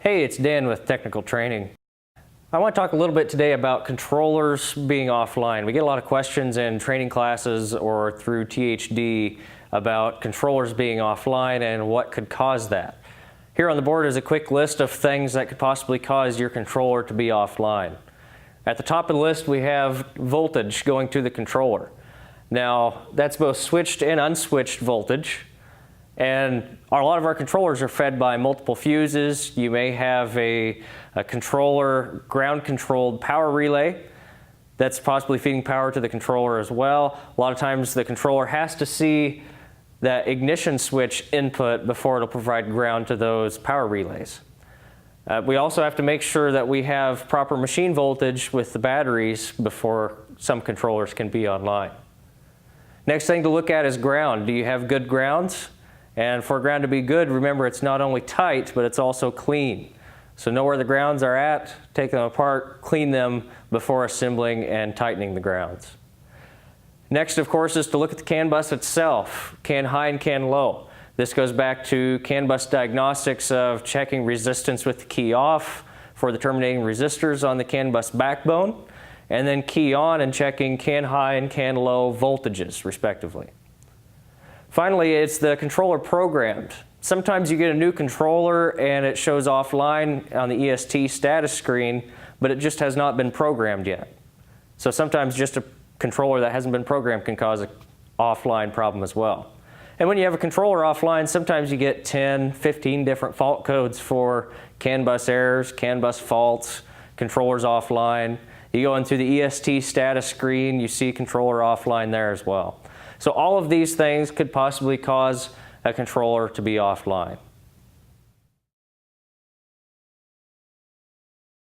Hey, it's Dan with Technical Training. I want to talk a little bit today about controllers being offline. We get a lot of questions in training classes or through THD about controllers being offline and what could cause that. Here on the board is a quick list of things that could possibly cause your controller to be offline. At the top of the list we have voltage going to the controller. Now that's both switched and unswitched voltage. And a lot of our controllers are fed by multiple fuses. You may have a controller ground controlled power relay that's possibly feeding power to the controller as well. A lot of times the controller has to see that ignition switch input before it'll provide ground to those power relays. We also have to make sure that we have proper machine voltage with the batteries before some controllers can be online. Next thing to look at is ground. Do you have good grounds? And for ground to be good, remember it's not only tight, but it's also clean. So know where the grounds are at, take them apart, clean them before assembling and tightening the grounds. Next, of course, is to look at the CAN bus itself, CAN high and CAN low. This goes back to CAN bus diagnostics of checking resistance with the key off for the terminating resistors on the CAN bus backbone, and then key on and checking CAN high and CAN low voltages, respectively. Finally, it's the controller programmed. Sometimes you get a new controller and it shows offline on the EST status screen, but it just has not been programmed yet. So sometimes just a controller that hasn't been programmed can cause an offline problem as well. And when you have a controller offline, sometimes you get 10, 15 different fault codes for CAN bus errors, CAN bus faults, controllers offline. You go into the EST status screen, you see controller offline there as well. So all of these things could possibly cause a controller to be offline.